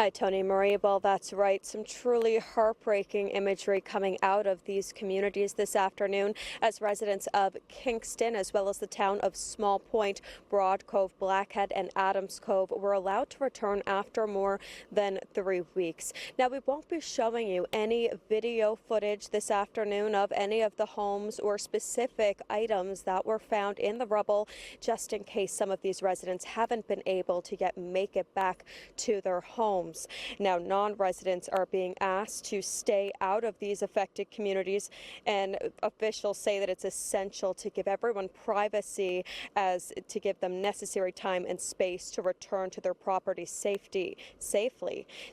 Hi, Tony Marie. Well, that's right. Some truly heartbreaking imagery coming out of these communities this afternoon as residents of Kingston, as well as the town of Small Point, Broad Cove, Blackhead, and Adams Cove were allowed to return after more than 3 weeks. Now, we won't be showing you any video footage this afternoon of any of the homes or specific items that were found in the rubble, just in case some of these residents haven't been able to make it back to their homes. Now, non-residents are being asked to stay out of these affected communities, and officials say that it's essential to give everyone privacy as to give them necessary time and space to return to their property safely.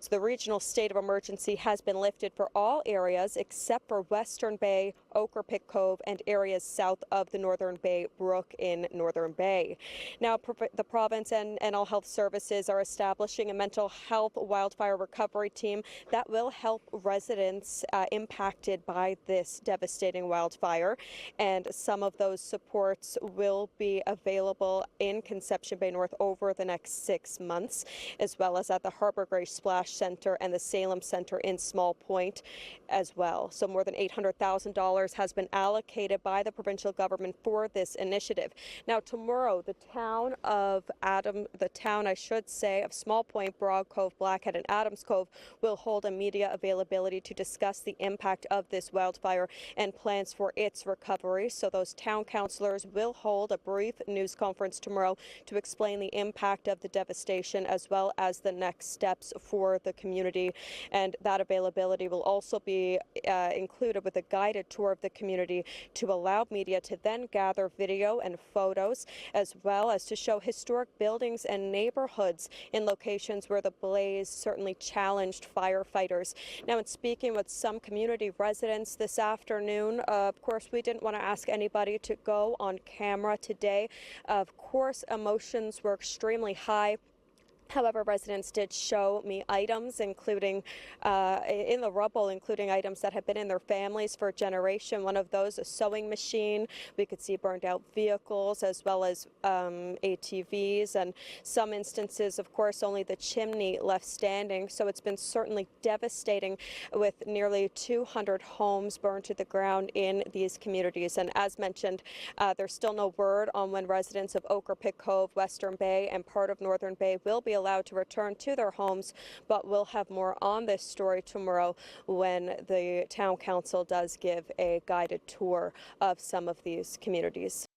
So the regional state of emergency has been lifted for all areas except for Western Bay, Ocrapick Cove, and areas south of the Northern Bay Brook in Northern Bay. Now, the province and Mental Health Services are establishing a mental health wildfire recovery team that will help residents impacted by this devastating wildfire. And some of those supports will be available in Conception Bay North over the next 6 months, as well as at the Harbour Grace Splash Center and the Salem Center in Small Point as well. So more than $800,000 has been allocated by the provincial government for this initiative. Now, tomorrow, the town of Small Point, Broad Cove, Blackhead, and Adams Cove will hold a media availability to discuss the impact of this wildfire and plans for its recovery. So those town councillors will hold a brief news conference tomorrow to explain the impact of the devastation as well as the next steps for the community. And that availability will also be included with a guided tour of the community to allow media to then gather video and photos, as well as to show historic buildings and neighborhoods in locations where the blaze certainly challenged firefighters. Now, in speaking with some community residents this afternoon, of course, we didn't want to ask anybody to go on camera today. Of course, emotions were extremely high. However, residents did show me items, including in the rubble, including items that have been in their families for a generation. One of those, a sewing machine. We could see burned out vehicles as well as ATVs, and some instances, of course, only the chimney left standing. So it's been certainly devastating, with nearly 200 homes burned to the ground in these communities. And as mentioned, there's still no word on when residents of Ocrapick Cove, Western Bay, and part of Northern Bay will be allowed to return to their homes, but we'll have more on this story tomorrow when the town council does give a guided tour of some of these communities.